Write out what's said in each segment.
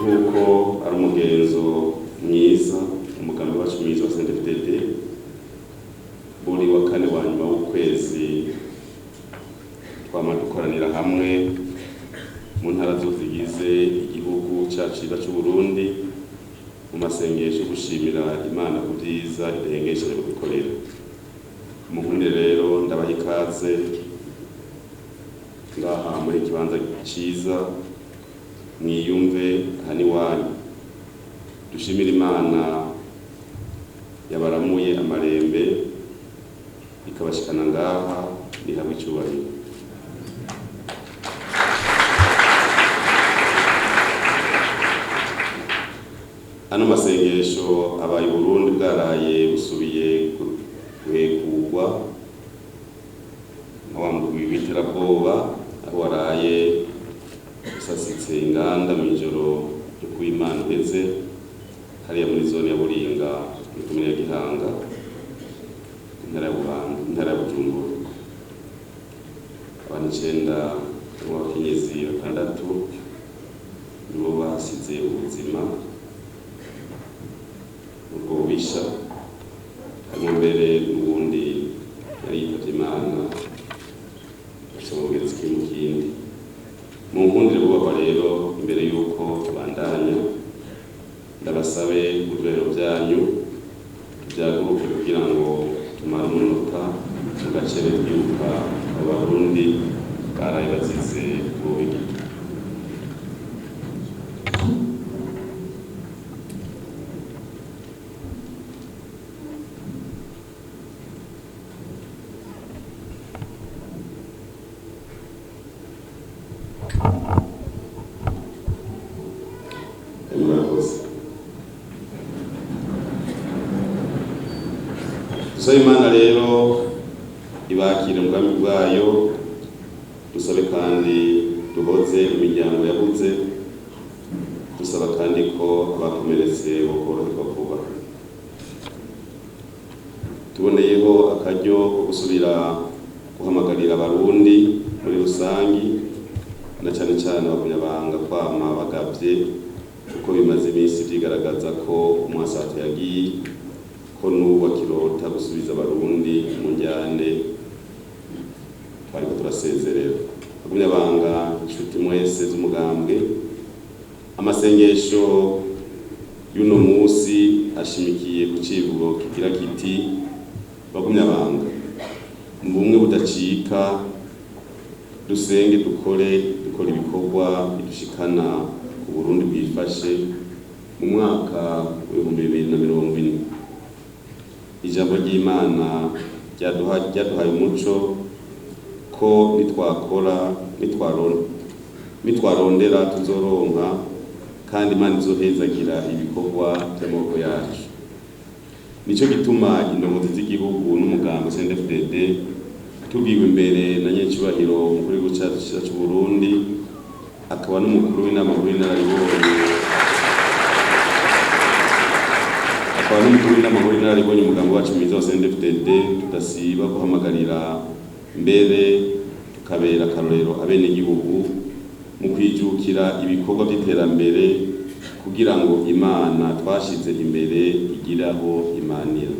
nk'uko ari umugenzo mwiza umugambi wacu mwiza wa CNDD-FDD buri wa kane wa nyuma w'ukwezi twama dukoranira hamwe mu ntara zose zigize igihugu cyacu cy'u Burundi mu masengesho gushimira Imana ku byiza idahengesheje kudukorera. Muhunde rero ndabaha ikaze ngaha muri ikibanza cyiza mwiyumve hani wanyu dushimira Imana yabaramuye amarembe ikabashikana ngaha nihabwe icyubahiro. Ano masengesho abaye Burundi bwaraye busubiye kwegurwa n'abamugwi w'iterabwoba aho waraye usasitse inganda mw'ijoro ryo kuw'Imana uheze hariya muri zone ya Buringa muri komine ya Gihanga intara ya Bujumbura. Abantu 9 b'abakenyezi 6 nibo basize ubuzima ubwo bisha harimo mbere n'ubundi yari yitavye Imana ashobora kimwe kindi. Mu nkundire bubahwa rero imbere y'uko tubandanya ndabasabe urwero byanyu tubyaguruke kugira ngo tumare umunota mu gacere twibuka abarundi baraye bazize ububigi. Dusabe Imana rero ibakire umugambi bwayo, dusabe kandi duhoze imiryango yabuze, dusaba kandi ko abakomeretse bokoroherwa vuba. Tuboneyeho akaryo ko gusubira guhamagarira abarundi muri rusangi na cyane cyane abakunyabanga kwama bagavye kuko bimaze iminsi byigaragaza ko umwasato yagiye ko n'ubu akirota gusubiza abarundi mu njyane twariko turasezerera. Abakunyabanga inshuti mwese z'umugambwe, amasengesho y'uno musi ashimikiye ku civugo kigira kiti bakunyabanga mu bumwe budacika dusenge dukora ibikorwa bidushikana ku Burundi bwifashe mu mwaka wa 2040. Ijambo ry'Imana ryaduhaye umuco ko nitwarondera tuzoronka kandi Imana izohezagira ibikorwa by'amaboko yacu. Nico gituma indongozi z'igihugu n'umugambi CNDD-FDD tugiwe imbere na nyecubahiro umukuru w'igihugu cyacu cy'u Burundi akaba n'umukuru w'inama nkuru y'inararibonye umugambi wacu mwiza wa CNDD-FDD tudasiba guhamagarira mbere tukabera akarorero abenegihugu mu kwijukira ibikorwa by'iterambere kugira ngo Imana twashize imbere igiraho imanira.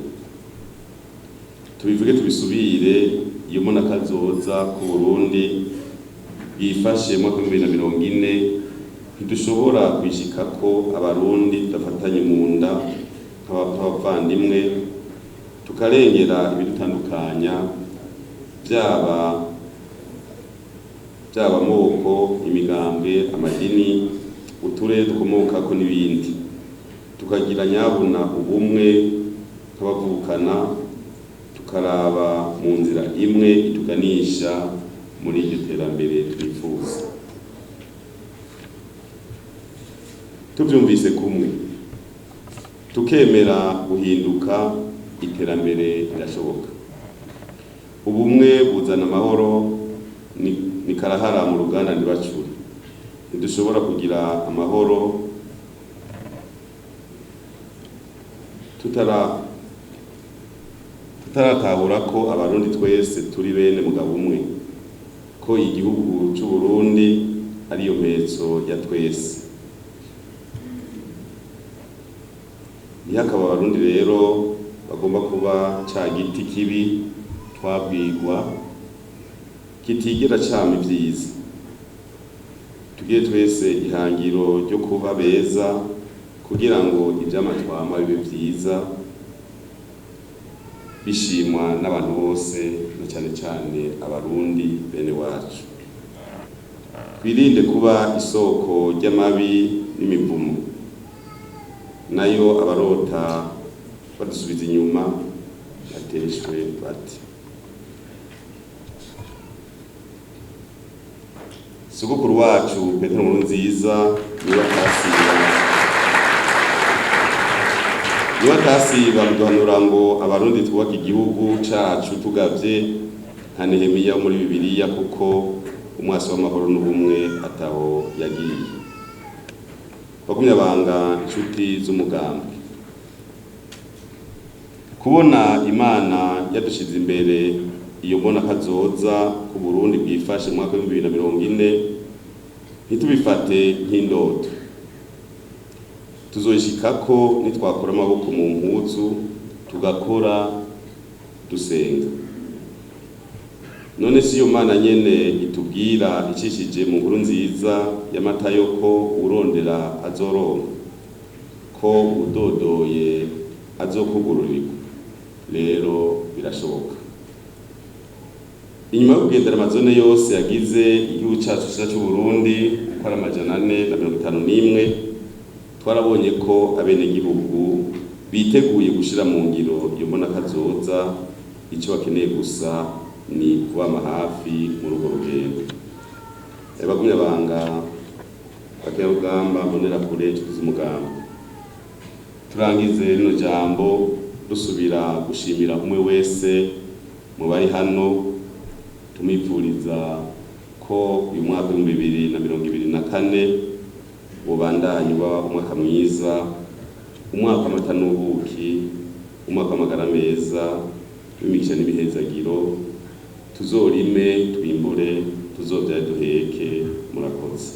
Tubivuge tubisubire, iyo mbona kazoza ku Burundi bwifashe mu 2040 ntidushobora kwishikako abarundi tudafatanye mu nda nk'abavandimwe tukarengera ibidutandukanya byaba amoko, imigambwe, amadini, uturere dukomokako n'ibindi, tukagira nyabuna ubumwe nk'abavukana, tukaraba mu nzira imwe ituganisha muri iryo terambere twifuza. Tubyumvise kumwe tukemera guhinduka, iterambere rirashoboka. Ubumwe buzana amahoro, ni karahara mu ruganda ntibacure. Ntidushobora kugira amahoro tutaratahura ko abarundi twese turi bene mugabo umwe, ko igihugu cy'u Burundi ariyo mpetso ya twese. ntihakaba abarundi rero bagomba kuba ca giti kibi twabwirwa kitigera cama ivyiza. Tugire twese ihangiro ryo kuba beza kugira ngo ivyama twama bibe vyiza bishimwa n'abantu bose na cane cane abarundi bene wacu. Twirinde kuba isoko ry'amabi n'imivumo, nayo abarota badusubiza inyuma bateshwe bati. Sogokuru wacu Petero Nkurunziza niwe atasiba kuduhanura ngo abarundi twubaka igihugu cacu tugavye nka Nehemiya wo muri Bibiliya, kuko umwasi w'amahoro n'ubumwe ataho yagiye. Bagumyabanga, inshuti z'umugambi, kubona Imana yadushize imbere iyo mbona kazoza ku Burundi bwifashe mu mwaka wa 2040 ntitubifate nk'indoto. Tuzoyishikako nitwakora amaboko mu mpuzu tugakora dusenga. None si yo Mana nyene itubwira icishije mu nkuru nziza ya Matayo ko urondera azoronka, ko udodoye azokugururirwa? Rero birashoboka. Inyuma yo kugendera amazone yose yagize igihugu cacu ciza c'u Burundi uko ari 451, twarabonye ko abenegihugu biteguye gushira mu ngiro iyo mbona kazoza. Ico bakeneye gusa ni kubama hafi mu rugo rugendo. Bagumyabanga, bakayarugamba, mbonerakure, inshuti z'umugambi, turangize rino jambo dusubira gushimira umwe wese mu bari hano, tumipfuriza ko uyu mwaka wa 2024 ubandanye uba umwaka mwiza, umwaka w'amata n'ubuki, umwaka w'amagara meza, w'imigisha n'ibihezagiro. Tuzorime, twimbure, tuzovyara duheke. Murakoze.